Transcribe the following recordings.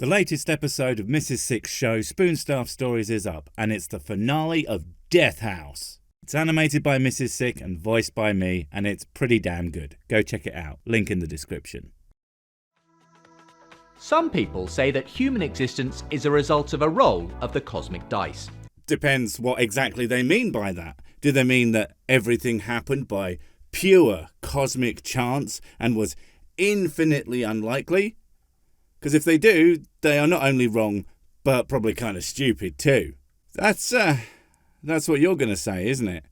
The latest episode of Mrs. Six's show, Spoonstaff Stories, is up, and it's the finale of Death House. It's animated by Mrs. Six and voiced by me, and it's pretty damn good. Go check it out. Link in the description. Some people say that human existence is a result of a roll of the cosmic dice. Depends what exactly they mean by that. Do they mean that everything happened by pure cosmic chance and was infinitely unlikely? Because if they do, they are not only wrong, but probably kind of stupid too. That's what you're going to say, isn't it?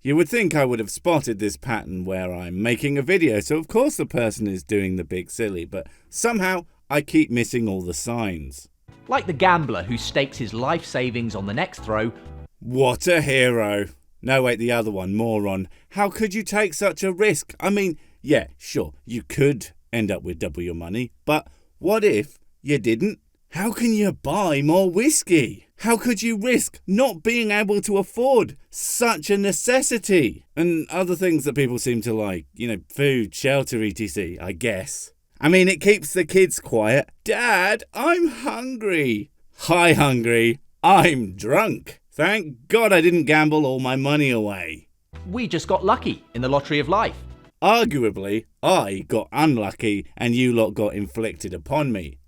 You would think I would have spotted this pattern where I'm making a video, so of course the person is doing the big silly, but somehow I keep missing all the signs. Like the gambler who stakes his life savings on the next throw. What a hero. No, wait, the other one, moron. How could you take such a risk? I mean, yeah, sure, you could end up with double your money, but what if you didn't? How can you buy more whiskey? How could you risk not being able to afford such a necessity? And other things that people seem to like, food, shelter, etc, I guess. I mean, it keeps the kids quiet. Dad, I'm hungry. Hi, hungry. I'm drunk. Thank God I didn't gamble all my money away. We just got lucky in the lottery of life. Arguably, I got unlucky and you lot got inflicted upon me.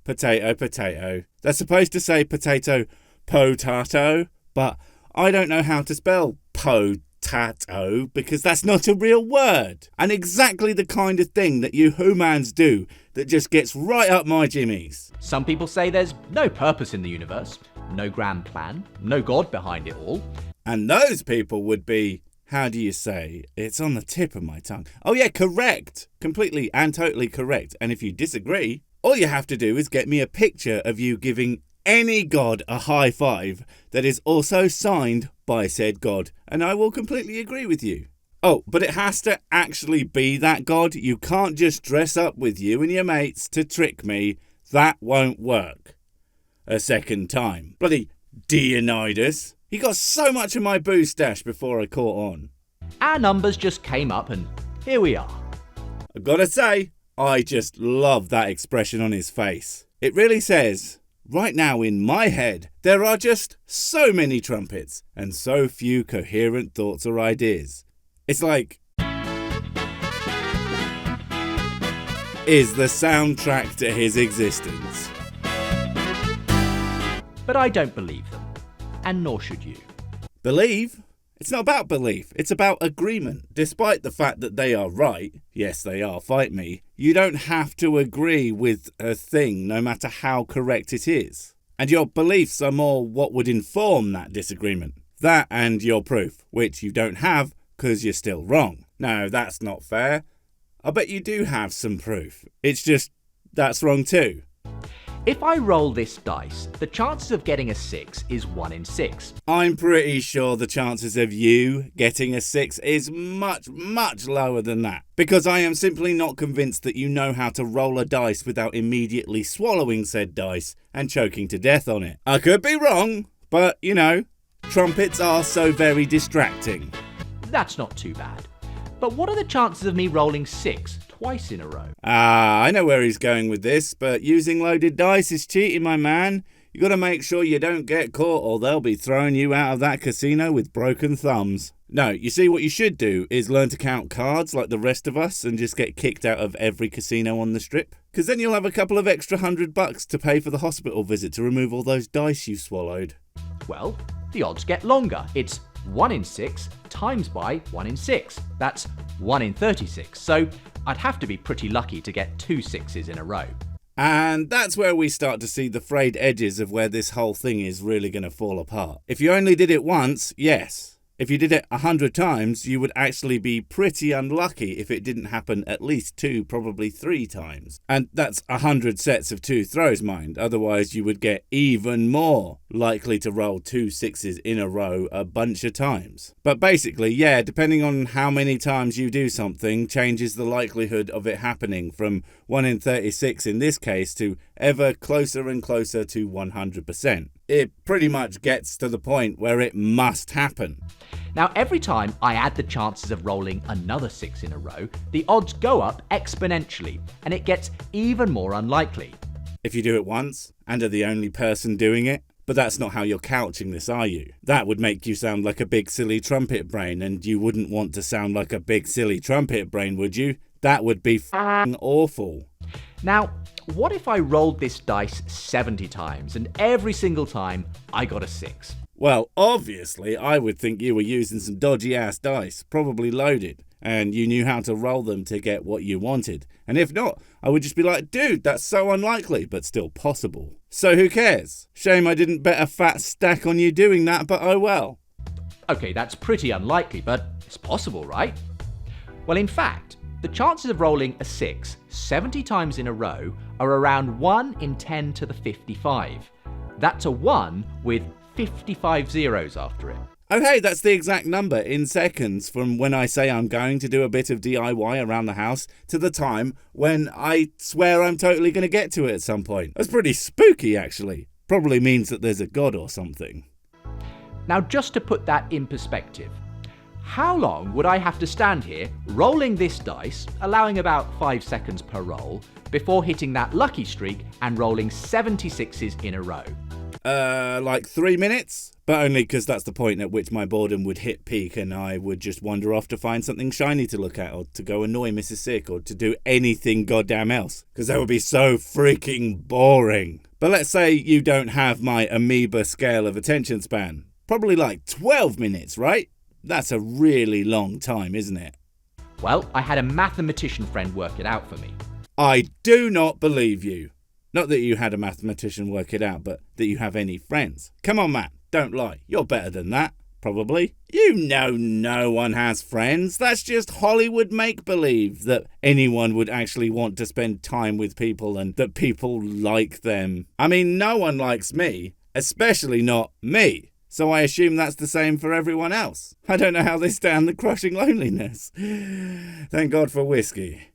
Potato, potato. They're supposed to say potato, potato, but I don't know how to spell potato because that's not a real word. And exactly the kind of thing that you humans do that just gets right up my jimmies. Some people say there's no purpose in the universe, no grand plan, no God behind it all. And those people would be... How do you say? It's on the tip of my tongue. Oh yeah, correct. Completely and totally correct. And if you disagree, all you have to do is get me a picture of you giving any god a high five that is also signed by said god, and I will completely agree with you. Oh, but it has to actually be that god. You can't just dress up with you and your mates to trick me. That won't work. A second time. Bloody Dionysus. He got so much of my booze stash before I caught on. Our numbers just came up and here we are. I've got to say, I just love that expression on his face. It really says, right now in my head, there are just so many trumpets and so few coherent thoughts or ideas. It's like... is the soundtrack to his existence. But I don't believe them. And nor should you. Believe? It's not about belief, it's about agreement. Despite the fact that they are right, yes they are, fight me, you don't have to agree with a thing no matter how correct it is. And your beliefs are more what would inform that disagreement. That and your proof, which you don't have because you're still wrong. No, that's not fair. I bet you do have some proof. It's just, that's wrong too. If I roll this dice, the chances of getting a 6 is 1 in 6. I'm pretty sure the chances of you getting a 6 is much, much lower than that. Because I am simply not convinced that you know how to roll a dice without immediately swallowing said dice and choking to death on it. I could be wrong, but trumpets are so very distracting. That's not too bad. But what are the chances of me rolling 6 twice in a row? I know where he's going with this, but using loaded dice is cheating, my man. You got to make sure you don't get caught or they'll be throwing you out of that casino with broken thumbs. No, you see what you should do is learn to count cards like the rest of us and just get kicked out of every casino on the strip. Because then you'll have a couple of extra $100 to pay for the hospital visit to remove all those dice you swallowed. Well, the odds get longer. It's 1 in 6 times by 1 in 6. That's 1 in 36. So I'd have to be pretty lucky to get 2 6s in a row. And that's where we start to see the frayed edges of where this whole thing is really going to fall apart. If you only did it once, yes. If you did it 100 times, you would actually be pretty unlucky if it didn't happen at least 2, probably 3 times. And that's 100 sets of 2 throws, mind. Otherwise, you would get even more likely to roll 2 6s in a row a bunch of times. But basically, yeah, depending on how many times you do something, changes the likelihood of it happening from 1 in 36 in this case to ever closer and closer to 100%. It pretty much gets to the point where it must happen. Now, every time I add the chances of rolling another 6 in a row, the odds go up exponentially, and it gets even more unlikely. if you do it once and are the only person doing it. But that's not how you're couching this, are you? That would make you sound like a big silly trumpet brain, and you wouldn't want to sound like a big silly trumpet brain, would you? That would be f***ing awful. Now, what if I rolled this dice 70 times and every single time I got a 6? Well, obviously, I would think you were using some dodgy-ass dice, probably loaded, and you knew how to roll them to get what you wanted. And if not, I would just be like, dude, that's so unlikely, but still possible. So who cares? Shame I didn't bet a fat stack on you doing that, but oh well. Okay, that's pretty unlikely, but it's possible, right? Well, in fact, the chances of rolling a 6 70 times in a row are around 1 in 10 to the 55. That's a 1 with 55 zeros after it. Oh hey, that's the exact number in seconds from when I say I'm going to do a bit of DIY around the house to the time when I swear I'm totally going to get to it at some point. That's pretty spooky, actually. Probably means that there's a god or something. Now, just to put that in perspective, how long would I have to stand here rolling this dice, allowing about 5 seconds per roll, before hitting that lucky streak and rolling 76s in a row? Like 3 minutes? But only because that's the point at which my boredom would hit peak and I would just wander off to find something shiny to look at, or to go annoy Mrs. Sick, or to do anything goddamn else. Because that would be so freaking boring. But let's say you don't have my amoeba scale of attention span. Probably like 12 minutes, right? That's a really long time, isn't it? Well, I had a mathematician friend work it out for me. I do not believe you. Not that you had a mathematician work it out, but that you have any friends. Come on, Matt, don't lie. You're better than that, probably. You know no one has friends. That's just Hollywood make-believe that anyone would actually want to spend time with people and that people like them. I mean, no one likes me, especially not me. So I assume that's the same for everyone else. I don't know how they stand the crushing loneliness. Thank God for whiskey.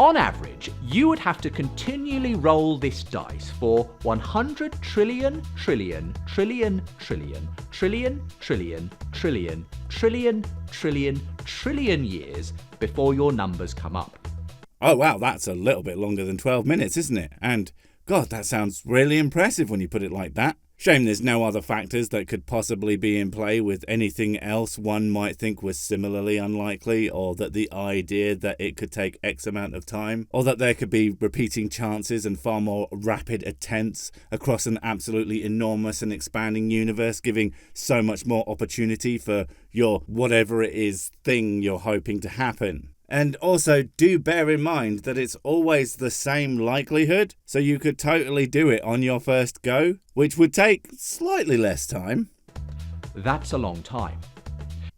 On average, you would have to continually roll this dice for 100 trillion, trillion, trillion, trillion, trillion, trillion, trillion, trillion, trillion, trillion years before your numbers come up. Oh wow, that's a little bit longer than 12 minutes, isn't it? And God, that sounds really impressive when you put it like that. Shame there's no other factors that could possibly be in play with anything else one might think was similarly unlikely, or that the idea that it could take X amount of time, or that there could be repeating chances and far more rapid attempts across an absolutely enormous and expanding universe, giving so much more opportunity for your whatever it is thing you're hoping to happen. And also, do bear in mind that it's always the same likelihood, so you could totally do it on your first go, which would take slightly less time. That's a long time.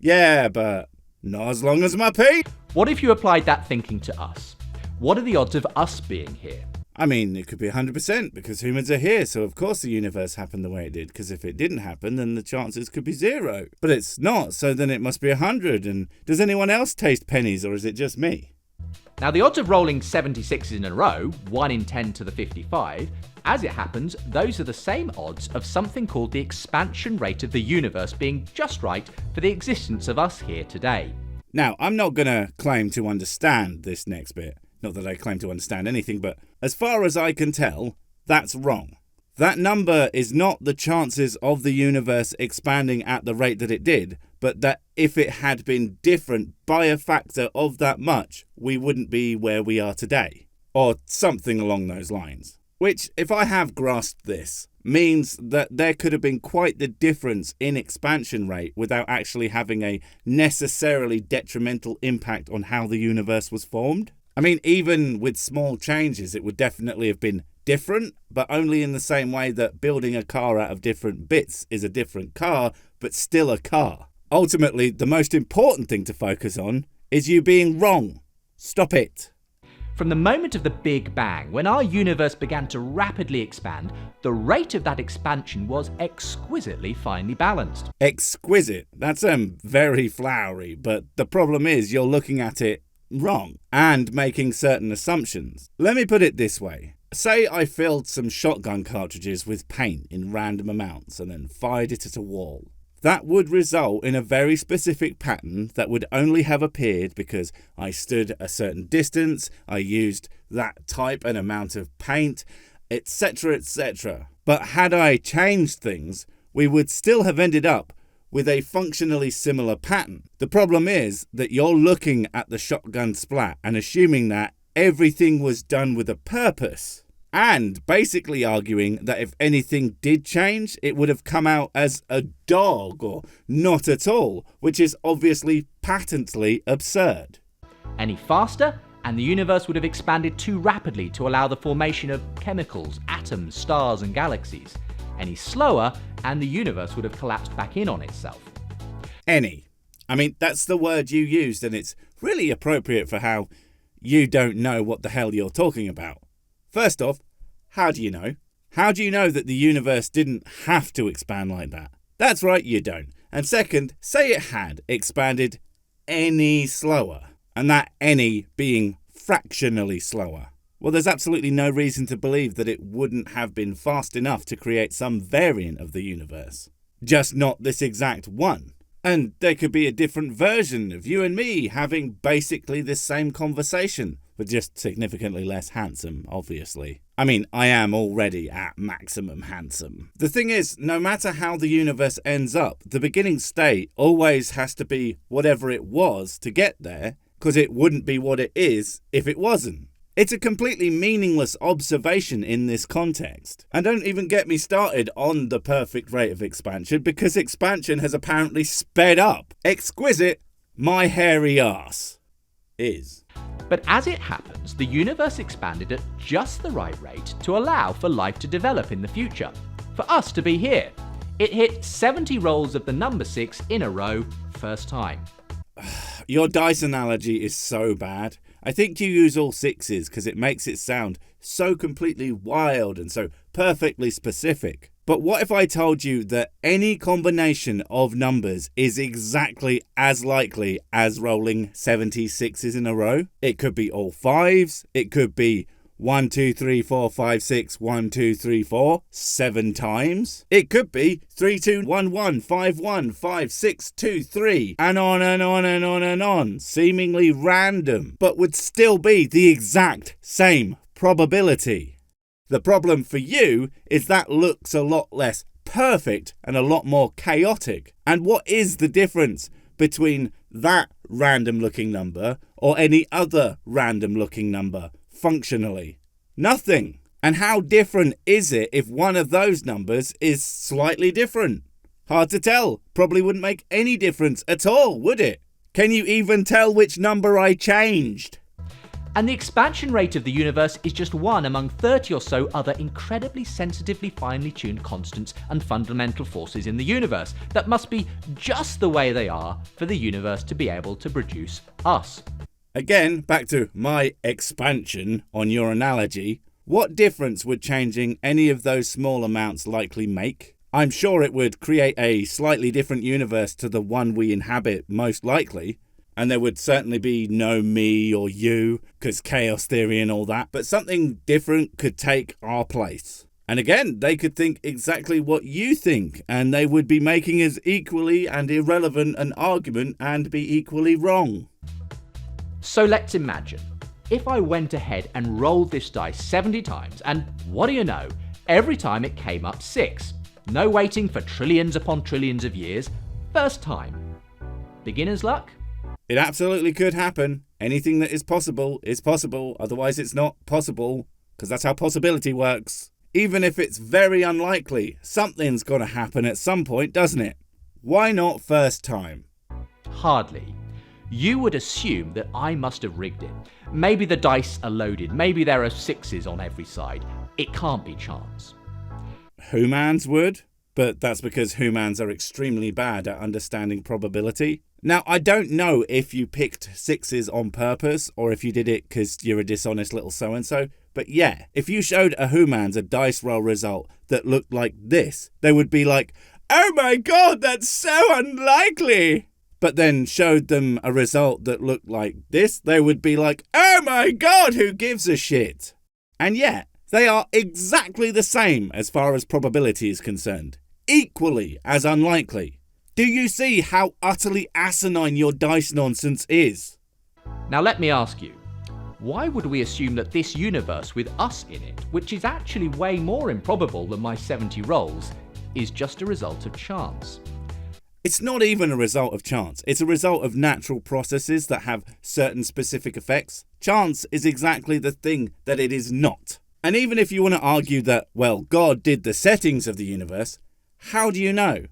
Yeah, but not as long as my pee. What if you applied that thinking to us? What are the odds of us being here? I mean, it could be 100% because humans are here, so of course the universe happened the way it did, because if it didn't happen, then the chances could be 0. But it's not, so then it must be 100, and does anyone else taste pennies, or is it just me? Now, the odds of rolling 76s in a row, 1 in 10 to the 55, as it happens, those are the same odds of something called the expansion rate of the universe being just right for the existence of us here today. Now, I'm not going to claim to understand this next bit. Not that I claim to understand anything, but as far as I can tell, that's wrong. That number is not the chances of the universe expanding at the rate that it did, but that if it had been different by a factor of that much, we wouldn't be where we are today. Or something along those lines. Which, if I have grasped this, means that there could have been quite the difference in expansion rate without actually having a necessarily detrimental impact on how the universe was formed. I mean, even with small changes, it would definitely have been different, but only in the same way that building a car out of different bits is a different car, but still a car. Ultimately, the most important thing to focus on is you being wrong. Stop it. From the moment of the Big Bang, when our universe began to rapidly expand, the rate of that expansion was exquisitely finely balanced. Exquisite. That's very flowery, but the problem is you're looking at it wrong and making certain assumptions. Let me put it this way. Say I filled some shotgun cartridges with paint in random amounts and then fired it at a wall. That would result in a very specific pattern that would only have appeared because I stood a certain distance, I used that type and amount of paint, etc., etc. But had I changed things, we would still have ended up with a functionally similar pattern. The problem is that you're looking at the shotgun splat and assuming that everything was done with a purpose, and basically arguing that if anything did change, it would have come out as a dog or not at all, which is obviously patently absurd. Any faster, and the universe would have expanded too rapidly to allow the formation of chemicals, atoms, stars, and galaxies. Any slower, and the universe would have collapsed back in on itself. Any. I mean, that's the word you used, and it's really appropriate for how you don't know what the hell you're talking about. First off, how do you know? How do you know that the universe didn't have to expand like that? That's right, you don't. And second, say it had expanded any slower, and that any being fractionally slower. Well, there's absolutely no reason to believe that it wouldn't have been fast enough to create some variant of the universe. Just not this exact one. And there could be a different version of you and me having basically this same conversation, but just significantly less handsome, obviously. I mean, I am already at maximum handsome. The thing is, no matter how the universe ends up, the beginning state always has to be whatever it was to get there, because it wouldn't be what it is if it wasn't. It's a completely meaningless observation in this context. And don't even get me started on the perfect rate of expansion, because expansion has apparently sped up. Exquisite, my hairy ass is. But as it happens, the universe expanded at just the right rate to allow for life to develop in the future. For us to be here. It hit 70 rolls of the number 6 in a row, first time. Your dice analogy is so bad. I think you use all 6s because it makes it sound so completely wild and so perfectly specific. But what if I told you that any combination of numbers is exactly as likely as rolling 76s in a row? It could be all 5s. It could be 1, 2, 3, 4, 5, 6, 1, 2, 3, 4, 7 times. It could be 3, 2, 1, 1, 5, 1, 5, 6, 2, 3, and on and on and on and on, seemingly random, but would still be the exact same probability. The problem for you is that looks a lot less perfect and a lot more chaotic. And what is the difference between that random looking number or any other random looking number? Functionally, nothing. And how different is it if one of those numbers is slightly different? Hard to tell. Probably wouldn't make any difference at all, would it? Can you even tell which number I changed? And the expansion rate of the universe is just one among 30 or so other incredibly sensitively finely tuned constants and fundamental forces in the universe that must be just the way they are for the universe to be able to produce us. Again, back to my expansion on your analogy. What difference would changing any of those small amounts likely make? I'm sure it would create a slightly different universe to the one we inhabit most likely. And there would certainly be no me or you, because chaos theory and all that. But something different could take our place. And again, they could think exactly what you think, and they would be making as equally and irrelevant an argument and be equally wrong. So let's imagine, if I went ahead and rolled this dice 70 times, and what do you know, every time it came up 6. No waiting for trillions upon trillions of years, first time. Beginner's luck? It absolutely could happen. Anything that is possible, otherwise it's not possible, because that's how possibility works. Even if it's very unlikely, something's got to happen at some point, doesn't it? Why not first time? Hardly. You would assume that I must have rigged it. Maybe the dice are loaded, maybe there are 6s on every side. It can't be chance. Humans would, but that's because humans are extremely bad at understanding probability. Now, I don't know if you picked 6s on purpose or if you did it because you're a dishonest little so-and-so, but yeah, if you showed a humans a dice roll result that looked like this, they would be like, "Oh my god, that's so unlikely!" But then showed them a result that looked like this, they would be like, "Oh my god, who gives a shit?" And yet, they are exactly the same as far as probability is concerned. Equally as unlikely. Do you see how utterly asinine your dice nonsense is? Now let me ask you, why would we assume that this universe with us in it, which is actually way more improbable than my 70 rolls, is just a result of chance? It's not even a result of chance. It's a result of natural processes that have certain specific effects. Chance is exactly the thing that it is not. And even if you want to argue that, well, God did the settings of the universe, how do you know?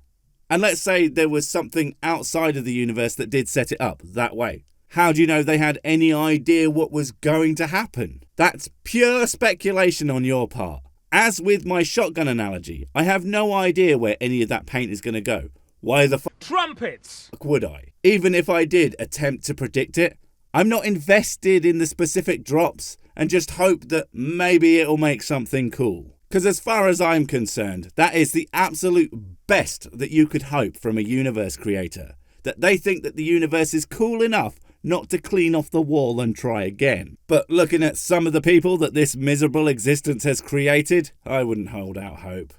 And let's say there was something outside of the universe that did set it up that way. How do you know they had any idea what was going to happen? That's pure speculation on your part. As with my shotgun analogy, I have no idea where any of that paint is going to go. Why the trumpets would I? Even if I did attempt to predict it, I'm not invested in the specific drops and just hope that maybe it'll make something cool. Because as far as I'm concerned, that is the absolute best that you could hope from a universe creator. That they think that the universe is cool enough not to clean off the wall and try again. But looking at some of the people that this miserable existence has created, I wouldn't hold out hope.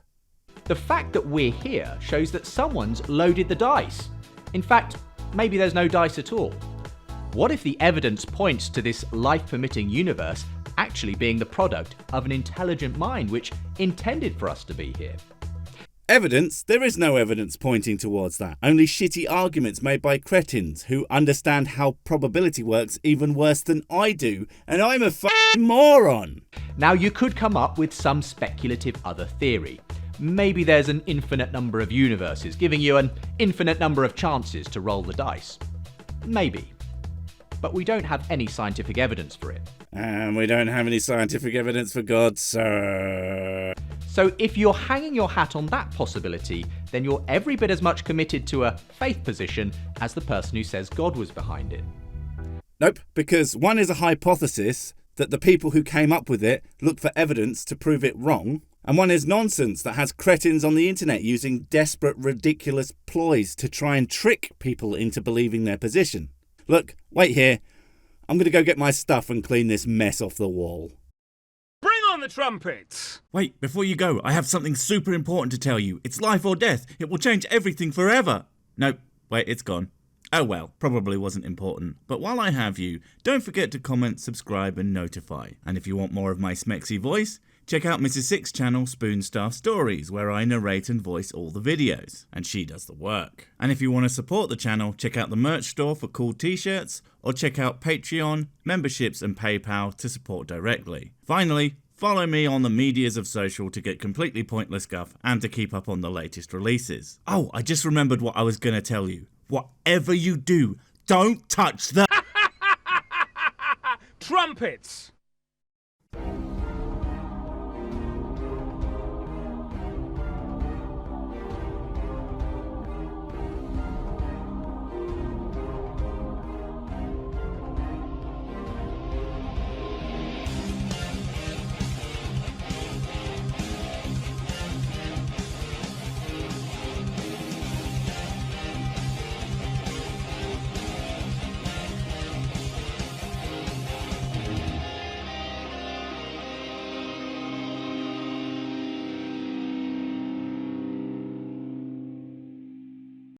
The fact that we're here shows that someone's loaded the dice. In fact, maybe there's no dice at all. What if the evidence points to this life-permitting universe actually being the product of an intelligent mind which intended for us to be here? Evidence? There is no evidence pointing towards that. Only shitty arguments made by cretins who understand how probability works even worse than I do, and I'm a f***ing moron. Now, you could come up with some speculative other theory. Maybe there's an infinite number of universes, giving you an infinite number of chances to roll the dice. Maybe. But we don't have any scientific evidence for it. And we don't have any scientific evidence for God, sir. So if you're hanging your hat on that possibility, then you're every bit as much committed to a faith position as the person who says God was behind it. Nope, because one is a hypothesis that the people who came up with it look for evidence to prove it wrong, and one is nonsense that has cretins on the internet using desperate, ridiculous ploys to try and trick people into believing their position. Look, wait here. I'm going to go get my stuff and clean this mess off the wall. Bring on the trumpets! Wait, before you go, I have something super important to tell you. It's life or death. It will change everything forever. Nope, wait, it's gone. Oh well, probably wasn't important. But while I have you, don't forget to comment, subscribe and notify. And if you want more of my smexy voice, check out Mrs. Six's channel Spoonstaff Stories, where I narrate and voice all the videos, and she does the work. And if you want to support the channel, check out the merch store for cool t-shirts, or check out Patreon, memberships and PayPal to support directly. Finally, follow me on the medias of social to get completely pointless guff and to keep up on the latest releases. Oh, I just remembered what I was going to tell you. Whatever you do, don't touch the trumpets!